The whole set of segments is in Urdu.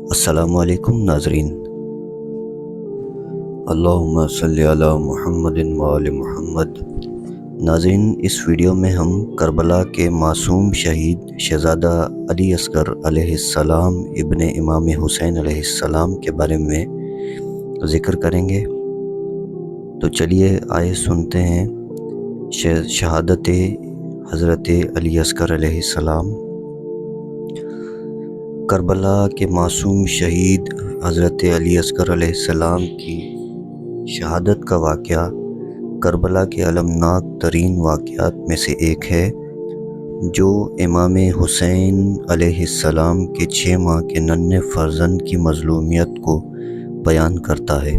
السلام علیکم ناظرین، اللہم صلی علی محمد وآل محمد۔ ناظرین، اس ویڈیو میں ہم کربلا کے معصوم شہید شہزادہ علی اصغر علیہ السلام ابن امام حسین علیہ السلام کے بارے میں ذکر کریں گے۔ تو چلیے آئے سنتے ہیں شہادت حضرت علی اصغر علیہ السلام۔ کربلا کے معصوم شہید حضرت علی اصغر علیہ السلام کی شہادت کا واقعہ کربلا کے المناک ترین واقعات میں سے ایک ہے، جو امام حسین علیہ السلام کے 6 ماہ کے ننھے فرزند کی مظلومیت کو بیان کرتا ہے۔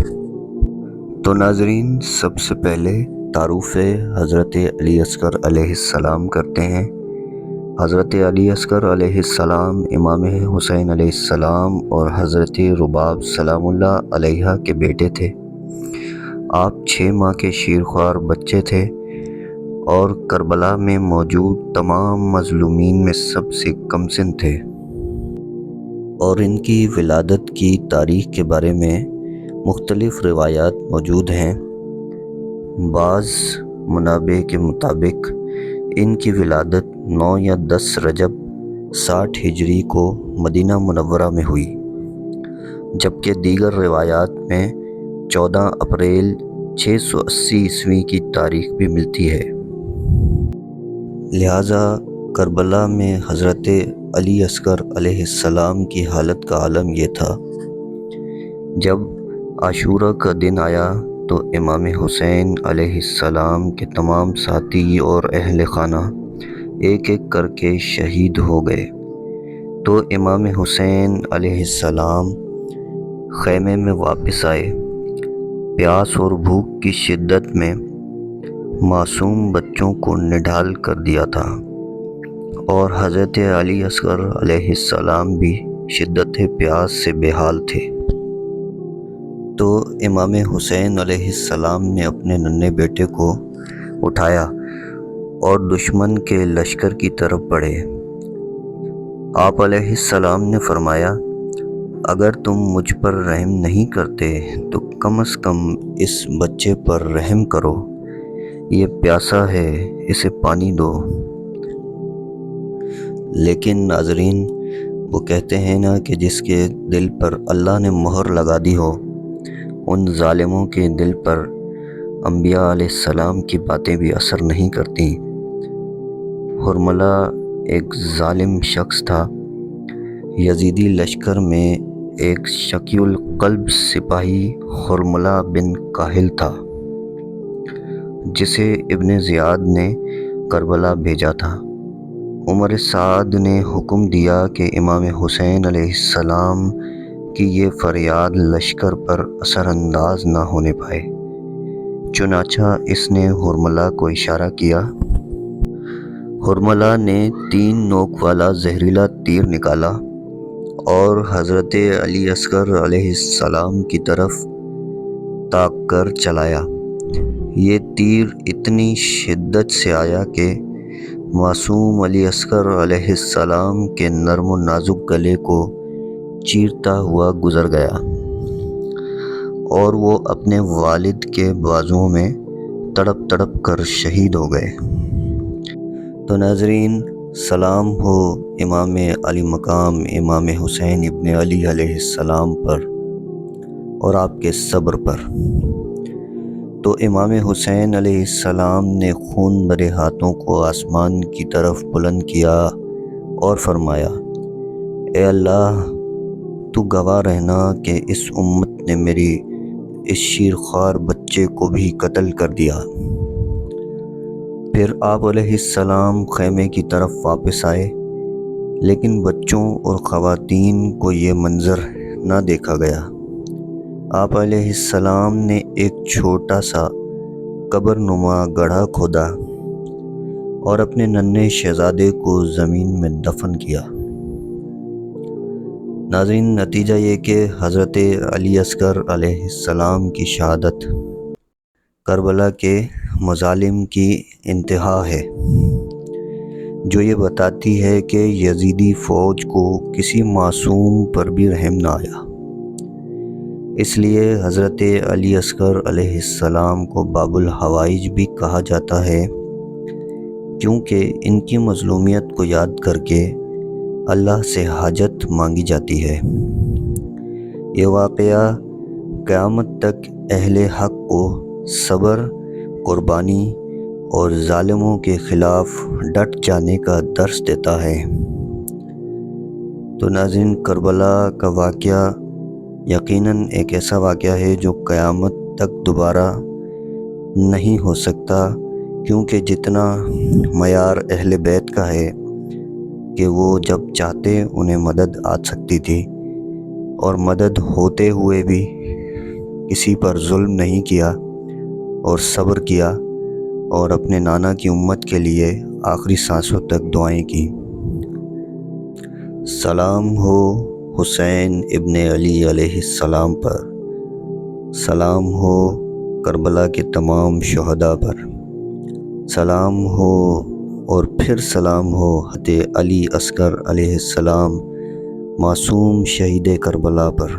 تو ناظرین، سب سے پہلے تعارف حضرت علی اصغر علیہ السلام کرتے ہیں۔ حضرت علی اصغر علیہ السلام امام حسین علیہ السلام اور حضرت رباب سلام اللہ علیہ کے بیٹے تھے۔ آپ 6 ماہ کے شیرخوار بچے تھے اور کربلا میں موجود تمام مظلومین میں سب سے کم سن تھے، اور ان کی ولادت کی تاریخ کے بارے میں مختلف روایات موجود ہیں۔ بعض منابع کے مطابق ان کی ولادت 9 یا 10 رجب 60 ہجری کو مدینہ منورہ میں ہوئی، جبکہ دیگر روایات میں 14 اپریل 680 عیسوی کی تاریخ بھی ملتی ہے۔ لہٰذا کربلا میں حضرت علی اصغر علیہ السلام کی حالت کا عالم یہ تھا۔ جب عاشورہ کا دن آیا تو امام حسین علیہ السلام کے تمام ساتھی اور اہل خانہ ایک ایک کر کے شہید ہو گئے۔ تو امام حسین علیہ السلام خیمے میں واپس آئے۔ پیاس اور بھوک کی شدت میں معصوم بچوں کو نڈھال کر دیا تھا، اور حضرت علی اصغر علیہ السلام بھی شدت پیاس سے بے حال تھے۔ تو امام حسین علیہ السلام نے اپنے ننھے بیٹے کو اٹھایا اور دشمن کے لشکر کی طرف بڑھے۔ آپ علیہ السلام نے فرمایا، اگر تم مجھ پر رحم نہیں کرتے تو کم از کم اس بچے پر رحم کرو، یہ پیاسا ہے، اسے پانی دو۔ لیکن ناظرین، وہ کہتے ہیں نا کہ جس کے دل پر اللہ نے مہر لگا دی ہو، ان ظالموں کے دل پر انبیاء علیہ السلام کی باتیں بھی اثر نہیں کرتی۔ حرملہ ایک ظالم شخص تھا۔ یزیدی لشکر میں ایک شقی القلب سپاہی حرملہ بن کاہل تھا، جسے ابن زیاد نے کربلا بھیجا تھا۔ عمر سعد نے حکم دیا کہ امام حسین علیہ السلام کی یہ فریاد لشکر پر اثر انداز نہ ہونے پائے۔ چنانچہ اس نے حرملہ کو اشارہ کیا۔ حرملہ نے 3 نوک والا زہریلا تیر نکالا اور حضرت علی اصغر علیہ السلام کی طرف تاک کر چلایا۔ یہ تیر اتنی شدت سے آیا کہ معصوم علی اصغر علیہ السلام کے نرم و نازک گلے کو چیرتا ہوا گزر گیا، اور وہ اپنے والد کے بازوؤں میں تڑپ تڑپ کر شہید ہو گئے۔ تو ناظرین، سلام ہو امام علی مقام امام حسین ابن علی علیہ السلام پر اور آپ کے صبر پر۔ تو امام حسین علیہ السلام نے خون بھرے ہاتھوں کو آسمان کی طرف بلند کیا اور فرمایا، اے اللہ، تو گواہ رہنا کہ اس امت نے میری اس شیرخوار بچے کو بھی قتل کر دیا۔ پھر آپ علیہ السلام خیمے کی طرف واپس آئے، لیکن بچوں اور خواتین کو یہ منظر نہ دیکھا گیا۔ آپ علیہ السلام نے ایک چھوٹا سا قبر نما گڑھا کھودا اور اپنے ننھے شہزادے کو زمین میں دفن کیا۔ ناظرین، نتیجہ یہ کہ حضرت علی اصغر علیہ السلام کی شہادت کربلا کے مظالم کی انتہا ہے۔ جو یہ بتاتی ہے کہ یزیدی فوج کو کسی معصوم پر بھی رحم نہ آیا۔ اس لیے حضرت علی اصغر علیہ السلام کو باب الحوائج بھی کہا جاتا ہے، کیونکہ ان کی مظلومیت کو یاد کر کے اللہ سے حاجت مانگی جاتی ہے۔ یہ واقعہ قیامت تک اہل حق کو صبر، قربانی اور ظالموں کے خلاف ڈٹ جانے کا درس دیتا ہے۔ تو ناظرین، کربلا کا واقعہ یقیناً ایک ایسا واقعہ ہے جو قیامت تک دوبارہ نہیں ہو سکتا، کیونکہ جتنا معیار اہل بیت کا ہے کہ وہ جب چاہتے انہیں مدد آ سکتی تھی، اور مدد ہوتے ہوئے بھی کسی پر ظلم نہیں کیا اور صبر کیا، اور اپنے نانا کی امت کے لیے آخری سانسوں تک دعائیں کی۔ سلام ہو حسین ابن علی علیہ السلام پر، سلام ہو کربلا کے تمام شہداء پر، سلام ہو اور پھر سلام ہو حضرت علی اصغر علیہ السلام معصوم شہید کربلا پر۔